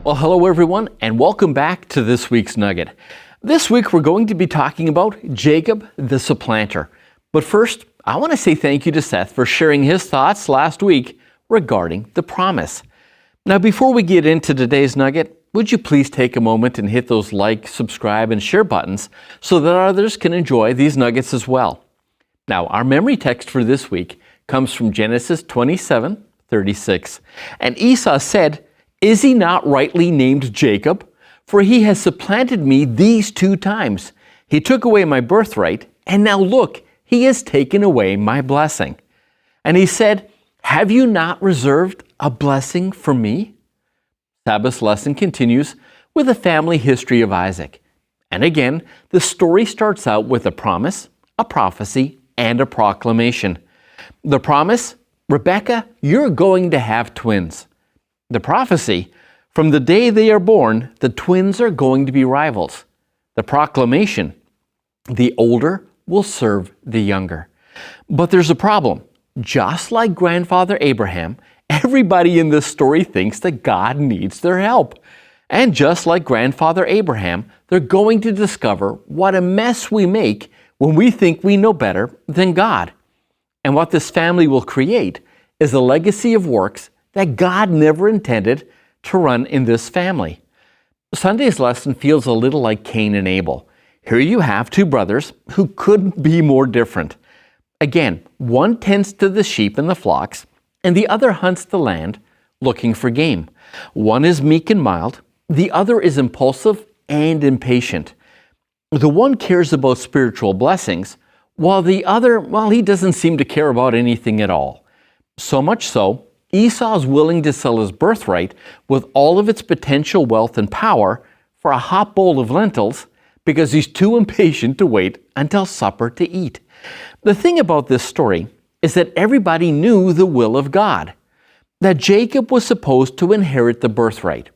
Well, hello everyone, and welcome back to this week's Nugget. This week we're going to be talking about Jacob the Supplanter. But first, I want to say thank you to Seth for sharing his thoughts last week regarding the promise. Now, before we get into today's Nugget, would you please take a moment and hit those like, subscribe, and share buttons so that others can enjoy these nuggets as well. Now, our memory text for this week comes from Genesis 27:36. And Esau said, "Is he not rightly named Jacob? For he has supplanted me these 2 times. He took away my birthright, and now look, he has taken away my blessing." And he said, "Have you not reserved a blessing for me?" Sabbath's lesson continues with a family history of Isaac. And again, the story starts out with a promise, a prophecy, and a proclamation. The promise, Rebekah, you're going to have twins. The prophecy, from the day they are born, the twins are going to be rivals. The proclamation, the older will serve the younger. But there's a problem. Just like grandfather Abraham, everybody in this story thinks that God needs their help. And just like grandfather Abraham, they're going to discover what a mess we make when we think we know better than God. And what this family will create is a legacy of works that God never intended to run in this family. Sunday's lesson feels a little like Cain and Abel. Here you have 2 brothers who couldn't be more different. Again, one tends to the sheep and the flocks, and the other hunts the land looking for game. One is meek and mild, the other is impulsive and impatient. The one cares about spiritual blessings, while the other, he doesn't seem to care about anything at all. So much so, Esau is willing to sell his birthright with all of its potential wealth and power for a hot bowl of lentils because he's too impatient to wait until supper to eat. The thing about this story is that everybody knew the will of God, that Jacob was supposed to inherit the birthright.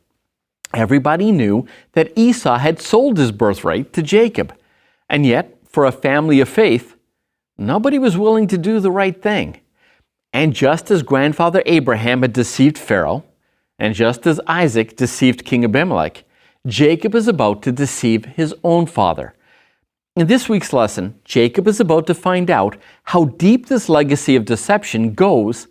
Everybody knew that Esau had sold his birthright to Jacob. And yet, for a family of faith, nobody was willing to do the right thing. And just as grandfather Abraham had deceived Pharaoh, and just as Isaac deceived King Abimelech, Jacob is about to deceive his own father. In this week's lesson, Jacob is about to find out how deep this legacy of deception goes,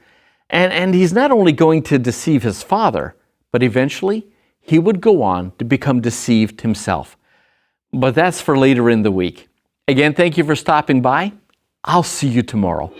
and he's not only going to deceive his father, but eventually he would go on to become deceived himself. But that's for later in the week. Again, thank you for stopping by. I'll see you tomorrow.